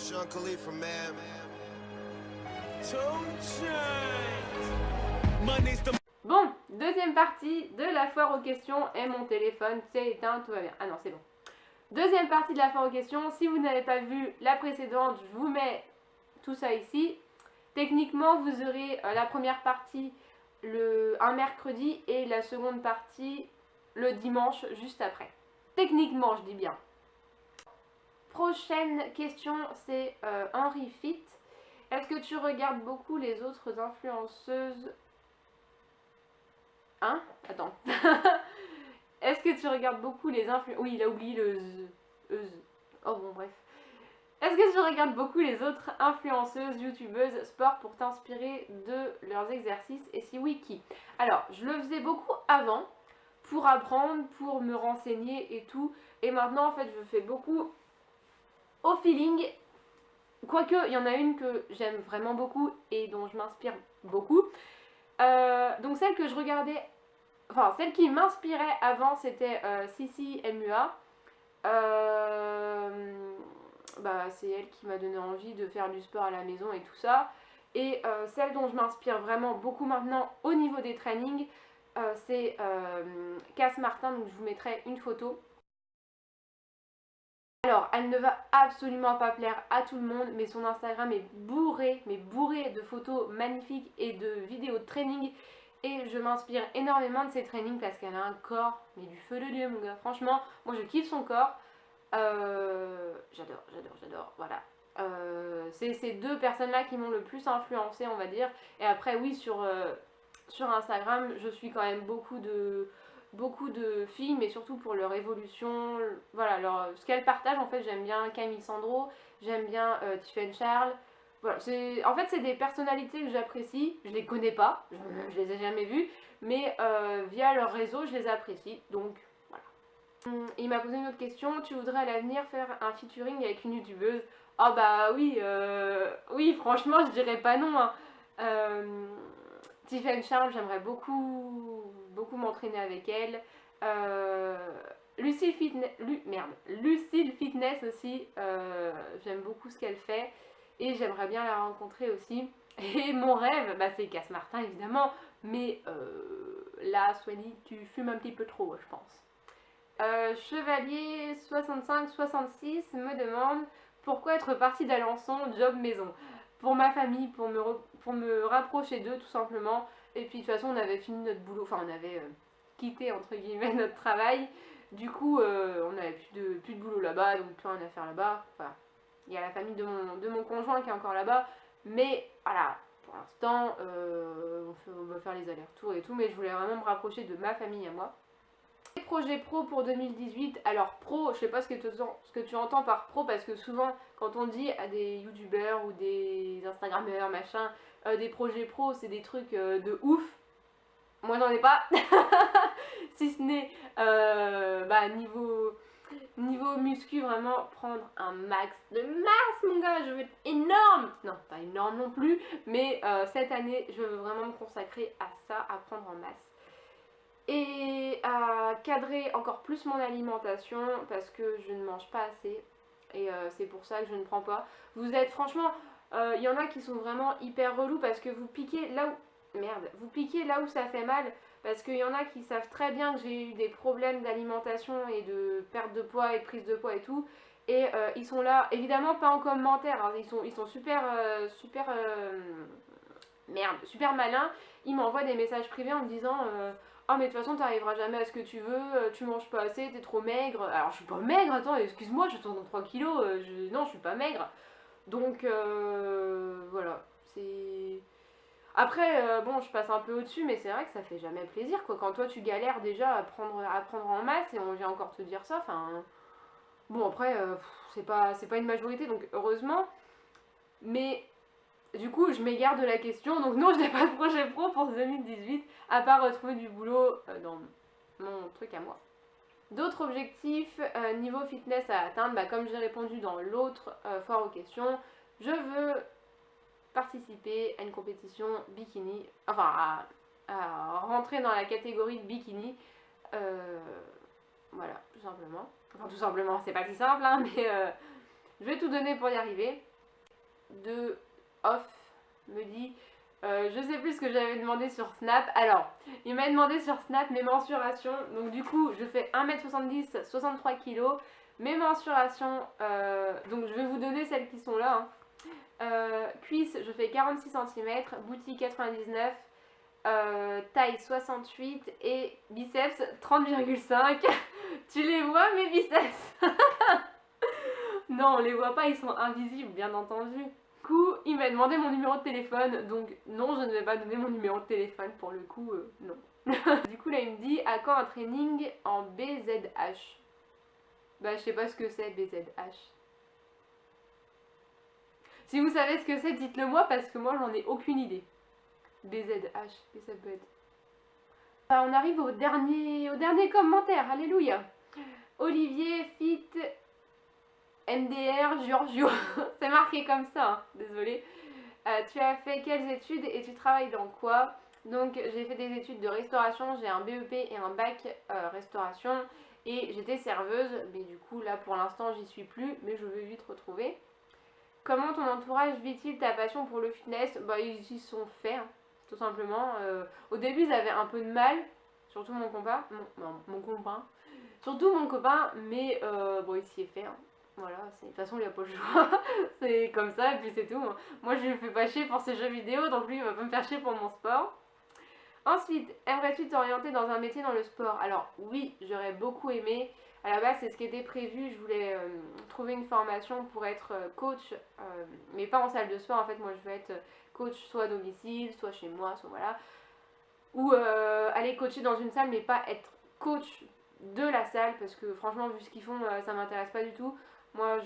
Sean Khalifa, man. Bon, deuxième partie de la foire aux questions et mon téléphone s'est éteint, tout va bien. Ah non, c'est bon. Deuxième partie de la foire aux questions. Si vous n'avez pas vu la précédente, je vous mets tout ça ici. Techniquement, vous aurez la première partie un mercredi et la seconde partie le dimanche juste après. Techniquement, je dis bien. Prochaine question, c'est Henri Fit. Est-ce que tu regardes beaucoup les autres influenceuses? Hein? Attends. Est-ce que tu regardes beaucoup les influenceuses? Oui, il a oublié le z. Oh bon, bref. Est-ce que tu regardes beaucoup les autres influenceuses, youtubeuses, sport pour t'inspirer de leurs exercices? Et si oui, qui? Alors, je le faisais beaucoup avant, pour apprendre, pour me renseigner et tout. Et maintenant, en fait, je fais beaucoup au feeling. Quoique, il y en a une que j'aime vraiment beaucoup et dont je m'inspire beaucoup. Donc celle que je regardais, enfin celle qui m'inspirait avant, c'était Sissi MUA. Bah, c'est elle qui m'a donné envie de faire du sport à la maison et tout ça. Et celle dont je m'inspire vraiment beaucoup maintenant au niveau des trainings, c'est Cass Martin, donc je vous mettrai une photo. Alors, elle ne va absolument pas plaire à tout le monde, mais son Instagram est bourré, mais bourré de photos magnifiques et de vidéos de training. Et je m'inspire énormément de ses trainings parce qu'elle a un corps, mais du feu de Dieu, mon gars. Franchement, moi je kiffe son corps. J'adore, voilà. C'est ces deux personnes-là qui m'ont le plus influencé, on va dire. Et après, oui, sur Instagram, je suis quand même beaucoup de filles, mais surtout pour leur évolution, voilà, ce qu'elles partagent. En fait, j'aime bien Camille Sandro, j'aime bien Tiffany Charles. Voilà, en fait, c'est des personnalités que j'apprécie. Je les connais pas, je les ai jamais vues, mais via leur réseau, je les apprécie. Donc, voilà. Il m'a posé une autre question. Tu voudrais à l'avenir faire un featuring avec une youtubeuse? Ah bah oui, oui, franchement, je dirais pas non, hein. Tiffany Charles, j'aimerais beaucoup m'entraîner avec elle. Lucille Fitness aussi, j'aime beaucoup ce qu'elle fait et j'aimerais bien la rencontrer aussi. Et mon rêve, bah, c'est Cass Martin évidemment, mais là, Swanny, tu fumes un petit peu trop, je pense. Chevalier 65-66 me demande pourquoi être parti d'Alençon, job maison. Pour ma famille, pour me rapprocher d'eux tout simplement. Et puis de toute façon on avait fini notre boulot, enfin on avait quitté entre guillemets notre travail. Du coup on n'avait plus de boulot là-bas, donc plus rien à faire là-bas. Enfin, il y a la famille de mon conjoint qui est encore là-bas. Mais voilà, pour l'instant on va faire les allers-retours et tout. Mais je voulais vraiment me rapprocher de ma famille à moi. Projet pro pour 2018. Alors pro, je sais pas ce que tu entends par pro, parce que souvent quand on dit à des youtubeurs ou des instagrammeurs machin des projets pro, c'est des trucs de ouf. Moi j'en ai pas. Si ce n'est bah, niveau muscu, vraiment prendre un max de masse, mon gars. Je veux être énorme. Non, pas énorme non plus, mais cette année je veux vraiment me consacrer à ça, à prendre en masse. Et à cadrer encore plus mon alimentation parce que je ne mange pas assez et c'est pour ça que je ne prends pas. Vous êtes franchement, il y en a qui sont vraiment hyper relous parce que vous piquez là où, merde, vous piquez là où ça fait mal, parce qu'il y en a qui savent très bien que j'ai eu des problèmes d'alimentation et de perte de poids et de prise de poids et tout, et ils sont là, évidemment pas en commentaire, hein, ils sont super super malins. Ils m'envoient des messages privés en me disant ah mais de toute façon t'arriveras jamais à ce que tu veux, tu manges pas assez, t'es trop maigre. Alors je suis pas maigre, attends, excuse-moi, je suis 3 kilos, non je suis pas maigre. Donc voilà, c'est... Après, bon, je passe un peu au-dessus, mais c'est vrai que ça fait jamais plaisir, quoi. Quand toi tu galères déjà à prendre en masse et on vient encore te dire ça, enfin... Bon après, c'est pas une majorité, donc heureusement. Mais du coup, je m'égare de la question, donc non, je n'ai pas de projet pro pour 2018, à part retrouver du boulot dans mon truc à moi. D'autres objectifs niveau fitness à atteindre, bah, comme j'ai répondu dans l'autre foire aux questions, je veux participer à une compétition bikini, enfin à rentrer dans la catégorie de bikini, voilà, tout simplement. Enfin tout simplement, c'est pas si simple, hein, mais je vais tout donner pour y arriver. de off me dit je sais plus ce que j'avais demandé sur Snap. Alors, il m'a demandé sur Snap mes mensurations. Donc du coup, je fais 1m70, 63 kg. Mes mensurations, donc je vais vous donner celles qui sont là. Cuisse, je fais 46 cm. Boutique 99. Taille 68. Et biceps 30,5. Tu les vois mes biceps? Non, on les voit pas, ils sont invisibles, bien entendu. Du coup, il m'a demandé mon numéro de téléphone, donc non, je ne vais pas donner mon numéro de téléphone pour le coup, non. Du coup, là, il me dit à quand un training en BZH? Bah, je sais pas ce que c'est BZH. Si vous savez ce que c'est, dites-le moi parce que moi, j'en ai aucune idée. BZH, qu'est-ce que ça peut être? On arrive au dernier commentaire, alléluia. Olivier Fit MDR Giorgio, c'est marqué comme ça, hein. Désolée. Tu as fait quelles études et tu travailles dans quoi? Donc j'ai fait des études de restauration, j'ai un BEP et un bac restauration et j'étais serveuse, mais du coup là pour l'instant j'y suis plus, mais je vais vite retrouver. Comment ton entourage vit-il ta passion pour le fitness? Bah ils y sont faits, hein, tout simplement. Au début ils avaient un peu de mal, surtout mon copain, surtout mon copain, mais bon il s'y est fait, hein. Voilà, de toute façon il a pas le choix, c'est comme ça et puis c'est tout. Moi je lui fais pas chier pour ses jeux vidéo, donc lui il va pas me faire chier pour mon sport. Ensuite, aimerais-tu t'orienter dans un métier dans le sport? Alors oui, j'aurais beaucoup aimé. À la base c'est ce qui était prévu, je voulais trouver une formation pour être coach, mais pas en salle de sport en fait, moi je veux être coach soit à domicile, soit chez moi, soit voilà. Ou aller coacher dans une salle mais pas être coach de la salle parce que franchement vu ce qu'ils font ça m'intéresse pas du tout. Moi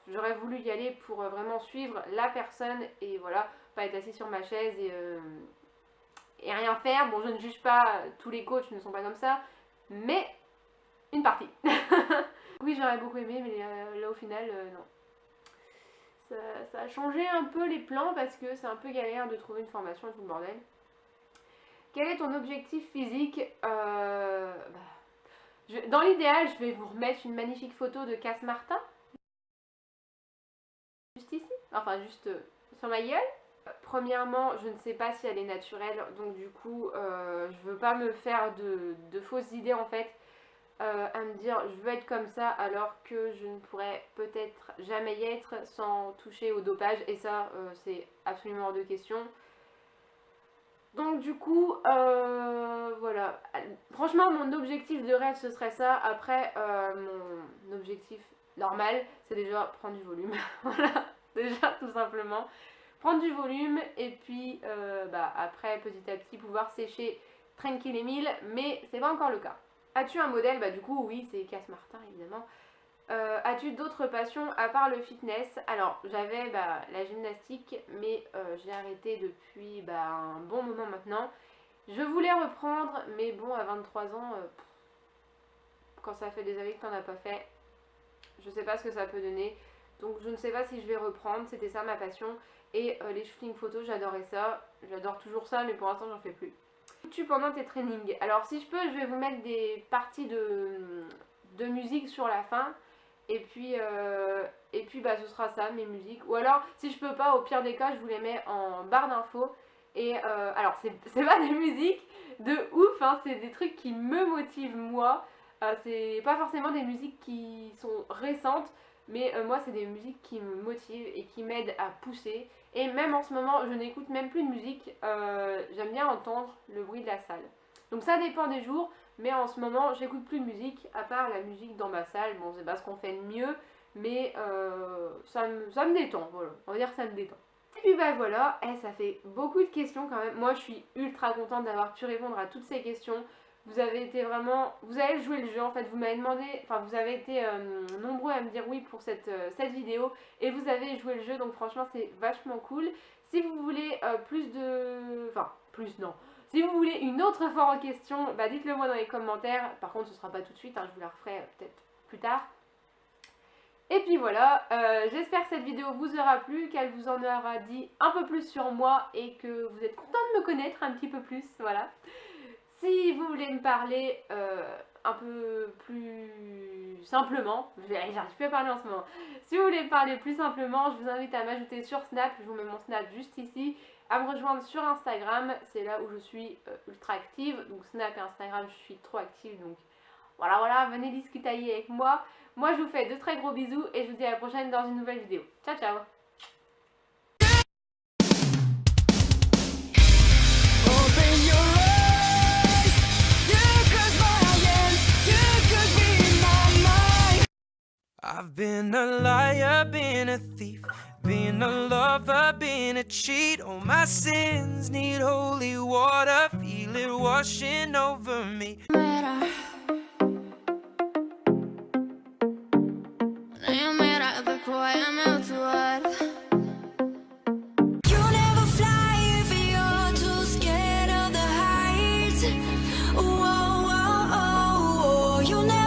j'aurais voulu y aller pour vraiment suivre la personne et voilà, pas être assis sur ma chaise et rien faire. Bon je ne juge pas, tous les coachs ne sont pas comme ça, mais une partie. Oui j'aurais beaucoup aimé mais là au final non. Ça a changé un peu les plans parce que c'est un peu galère de trouver une formation et tout le bordel. Quel est ton objectif physique? Dans l'idéal, je vais vous remettre une magnifique photo de Cass Martin. Juste ici. Enfin, juste sur ma gueule. Premièrement, je ne sais pas si elle est naturelle. Donc du coup, je veux pas me faire de fausses idées en fait. À me dire je veux être comme ça alors que je ne pourrais peut-être jamais y être sans toucher au dopage. Et ça, c'est absolument hors de question. Donc du coup, voilà. Franchement, mon objectif de rêve, ce serait ça. Après, mon objectif normal, c'est déjà prendre du volume. Voilà, déjà, tout simplement. Prendre du volume et puis, après, petit à petit, pouvoir sécher tranquille et mille. Mais c'est pas encore le cas. As-tu un modèle? Bah du coup, oui, c'est Cass Martin, évidemment. As-tu d'autres passions à part le fitness? Alors j'avais la gymnastique mais j'ai arrêté depuis un bon moment maintenant. Je voulais reprendre mais bon à 23 ans, quand ça fait des années que t'en as pas fait, je sais pas ce que ça peut donner. Donc je ne sais pas si je vais reprendre, c'était ça ma passion. Et les shootings photos j'adorais ça, j'adore toujours ça mais pour l'instant j'en fais plus. Tu pendant tes trainings? Alors si je peux je vais vous mettre des parties de musique sur la fin. Et puis ce sera ça, mes musiques. Ou alors, si je peux pas, au pire des cas, je vous les mets en barre d'infos. Et alors, c'est pas des musiques de ouf, hein, c'est des trucs qui me motivent moi. C'est pas forcément des musiques qui sont récentes, mais moi, c'est des musiques qui me motivent et qui m'aident à pousser. Et même en ce moment, je n'écoute même plus de musique. J'aime bien entendre le bruit de la salle. Donc ça dépend des jours. Mais en ce moment, j'écoute plus de musique, à part la musique dans ma salle. Bon, c'est pas ce qu'on fait de mieux, mais ça me détend, voilà. On va dire que ça me détend. Et puis voilà, ça fait beaucoup de questions quand même. Moi, je suis ultra contente d'avoir pu répondre à toutes ces questions. Vous avez été vraiment... Vous avez joué le jeu, en fait. Vous m'avez demandé... Enfin, vous avez été nombreux à me dire oui pour cette vidéo. Et vous avez joué le jeu, donc franchement, c'est vachement cool. Si vous voulez plus de... Enfin, plus, non. Si vous voulez une autre fois en question, dites-le moi dans les commentaires. Par contre, ce sera pas tout de suite, hein, je vous la referai peut-être plus tard. Et puis voilà, j'espère que cette vidéo vous aura plu, qu'elle vous en aura dit un peu plus sur moi et que vous êtes content de me connaître un petit peu plus, voilà. Si vous voulez me parler un peu plus simplement, j'arrive plus à parler en ce moment. Si vous voulez parler plus simplement, je vous invite à m'ajouter sur Snap, je vous mets mon Snap juste ici, à me rejoindre sur Instagram, c'est là où je suis ultra active, donc Snap et Instagram je suis trop active, donc voilà, venez discuter avec moi. Moi je vous fais de très gros bisous et je vous dis à la prochaine dans une nouvelle vidéo. Ciao ciao. I've been a liar, been a thief, been a lover, been a cheat. All my sins need holy water, feel it washing over me. You never